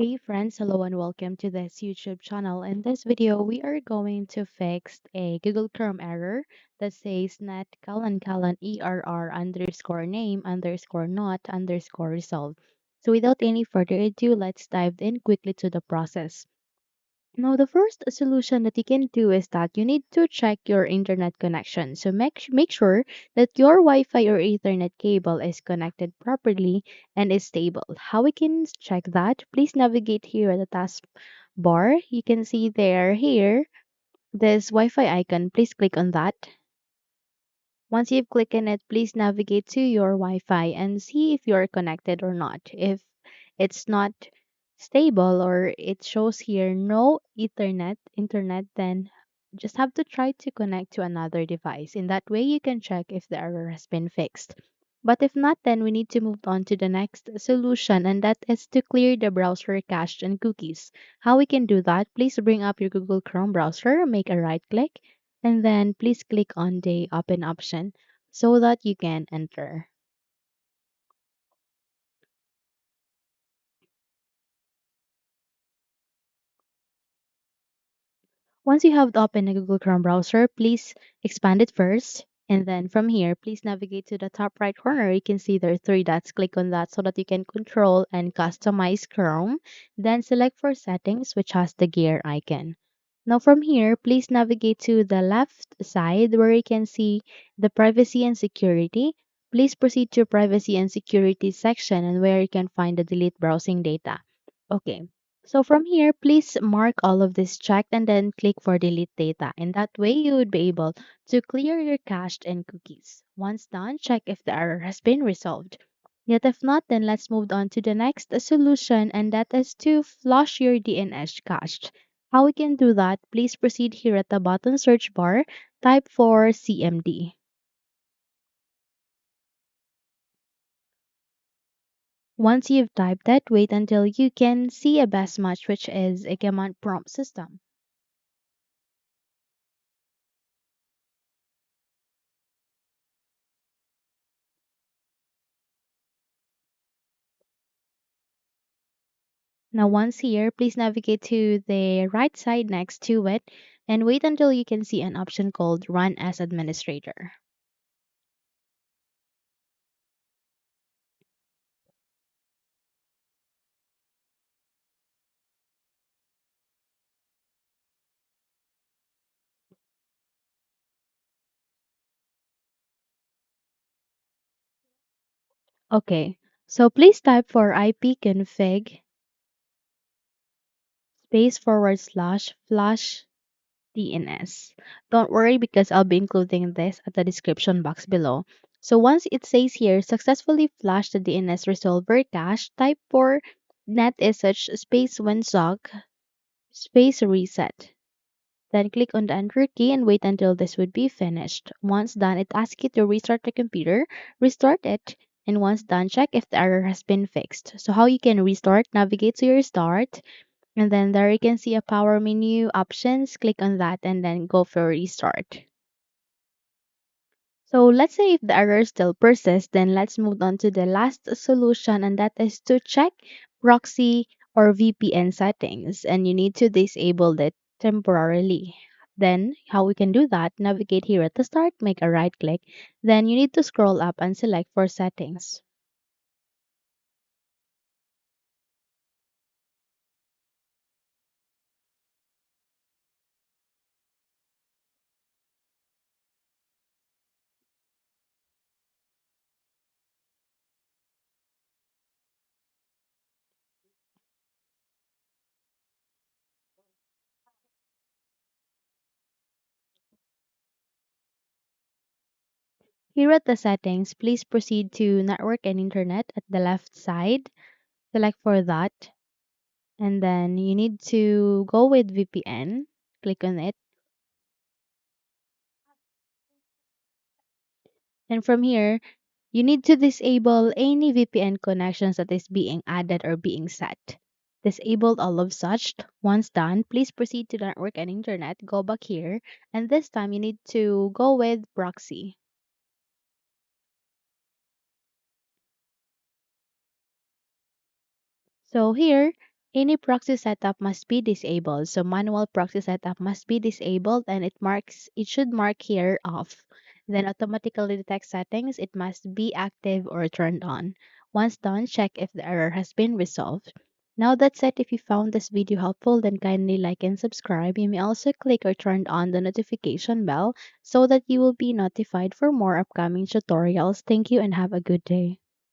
Hey friends, hello and welcome to this YouTube channel. In this video, we are going to fix a Google Chrome error that says net ERR underscore name underscore not underscore resolved. So without any further ado, let's dive in quickly to the process. Now, the first solution that you can do is that you need to check your internet connection. So make sure that your Wi-Fi or Ethernet cable is connected properly and is stable. How we can check that? Please navigate here at the task bar. You can see there here this Wi-Fi icon. Please click on that. Once you've clicked on it, please navigate to your Wi-Fi and see if you're connected or not. If it's not stable or it shows here no internet, then just have to try to connect to another device. In that way, you can check if the error has been fixed. But if not, then we need to move on to the next solution, and that is to clear the browser cache and cookies. How we can do that? Please bring up your Google Chrome browser, make a right click, and then please click on the open option so that you can enter. Once you have opened a Google Chrome browser, please expand it first. And then from here, please navigate to the top right corner. You can see there are three dots. Click on that so that you can control and customize Chrome. Then select for settings, which has the gear icon. Now from here, please navigate to the left side where you can see the privacy and security. Please proceed to privacy and security section and where you can find the delete browsing data. Okay. So from here, please mark all of this checked and then click for delete data. In that way, you would be able to clear your cached and cookies. Once done, check if the error has been resolved. Yet if not, then let's move on to the next solution, and that is to flush your DNS cache. How we can do that? Please proceed here at the bottom search bar, type for CMD. Once you've typed that, wait until you can see a best match, which is a command prompt system. Now, once here, please navigate to the right side next to it and wait until you can see an option called Run as Administrator. Okay, so please type for ipconfig space forward slash flush DNS. Don't worry because I'll be including this at the description box below. So once it says here, successfully flush the DNS resolver cache, type for netsh space winsock space reset. Then click on the enter key and wait until this would be finished. Once done, it asks you to restart the computer, restart it, and once done, check if the error has been fixed. So how you can restart, navigate to your start, and then there you can see a power menu options. Click on that and then go for restart. So let's say if the error still persists, then let's move on to the last solution, and that is to check proxy or VPN settings, and you need to disable it temporarily. Then how we can do that, navigate here at the start, make a right click, then you need to scroll up and select for settings. Here at the settings, please proceed to network and internet at the left side, select for that, and then you need to go with VPN, click on it. And from here, you need to disable any VPN connections that is being added or being set. Disable all of such. Once done, please proceed to the network and internet. Go back here, and this time you need to go with proxy. So here, Any proxy setup must be disabled. So manual proxy setup must be disabled and it should mark here off. Then automatically detect settings, it must be active or turned on. Once done, check if the error has been resolved. Now that's it. If you found this video helpful, then kindly like and subscribe. You may also click or turn on the notification bell so that you will be notified for more upcoming tutorials. Thank you and have a good day.